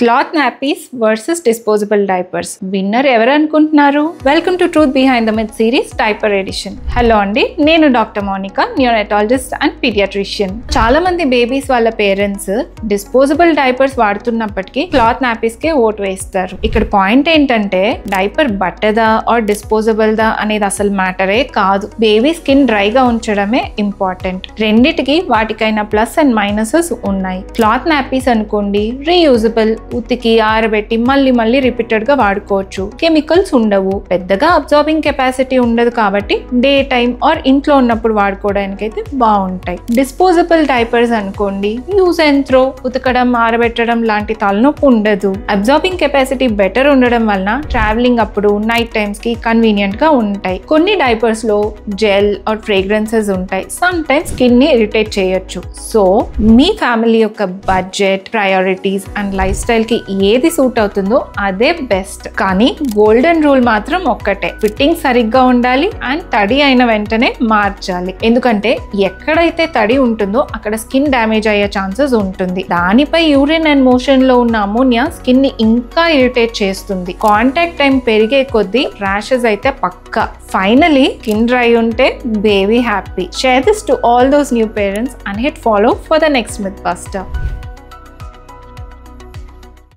Cloth nappies versus disposable diapers winner ఎవరు అనుకుంటున్నారు? Welcome to truth behind the myth series diaper edition. Hello అండి, నేను doctor Monica, neonatologist and paediatrician. చాలా మంది babies వాళ్ళ parents disposable diapers వాడుతున్నప్పటికీ cloth nappies కే ఓటు వేస్తారు. ఇక్కడ పాయింట్ ఏంటంటే డైపర్ బట్టదా ఆర్ డిస్పోజబుల్ దా అనేది అసలు మ్యాటరే కాదు. బేబీ స్కిన్ డ్రైగా ఉంచడమే ఇంపార్టెంట్. రెండిటికి వాటికైనా ప్లస్ అండ్ మైనసెస్ ఉన్నాయి. క్లాత్ నాపీస్ అనుకోండి, రీయూజబుల్, ఉతికి ఆరబెట్టి మళ్ళీ రిపీటెడ్ గా వాడుకోవచ్చు. కెమికల్స్ ఉండవు, పెద్దగా అబ్జార్బింగ్ కెపాసిటీ ఉండదు కాబట్టి డే టైం ఆర్ ఇంట్లో ఉన్నప్పుడు వాడుకోవడానికి అయితే బాగుంటాయి. డిస్పోజబుల్ డైపర్స్ అనుకోండి, యూజ్ అండ్ త్రో, ఉతకడం ఆరబెట్టడం లాంటి తలనొప్పి ఉండదు. అబ్జార్బింగ్ కెపాసిటీ బెటర్ ఉండడం వలన ట్రావెలింగ్ అప్పుడు నైట్ టైమ్స్ కి కన్వీనియంట్ గా ఉంటాయి. కొన్ని డైపర్స్ లో జెల్ ఆర్ ఫ్రేగ్రెన్సెస్ ఉంటాయి, సమ్ టైమ్స్ స్కిన్ ని ఇరిటేట్ చేయొచ్చు. సో మీ ఫ్యామిలీ యొక్క budget, priorities and life style కి ఏది సూట్ అవుతుందో అదే బెస్ట్. కానీ గోల్డెన్ రూల్ మాత్రం ఒక్కటే, ఫిట్టింగ్ సరిగ్గా ఉండాలి అండ్ తడి అయిన వెంటనే మార్చాలి. ఎందుకంటే ఎక్కడైతే తడి ఉంటుందో అక్కడ స్కిన్ డ్యామేజ్ అయ్యే ఛాన్సెస్ ఉంటుంది. దానిపై యూరిన్ అండ్ మోషన్ లో ఉన్న అమోనియా స్కిన్ ని ఇంకా ఇరిటేట్ చేస్తుంది. కాంటాక్ట్ టైం పెరిగే కొద్దీ ర్యాషెస్ అయితే పక్కా. ఫైనలీ స్కిన్ డ్రై ఉంటే baby happy. Share this to all those new parents and hit follow for the next Mythbuster.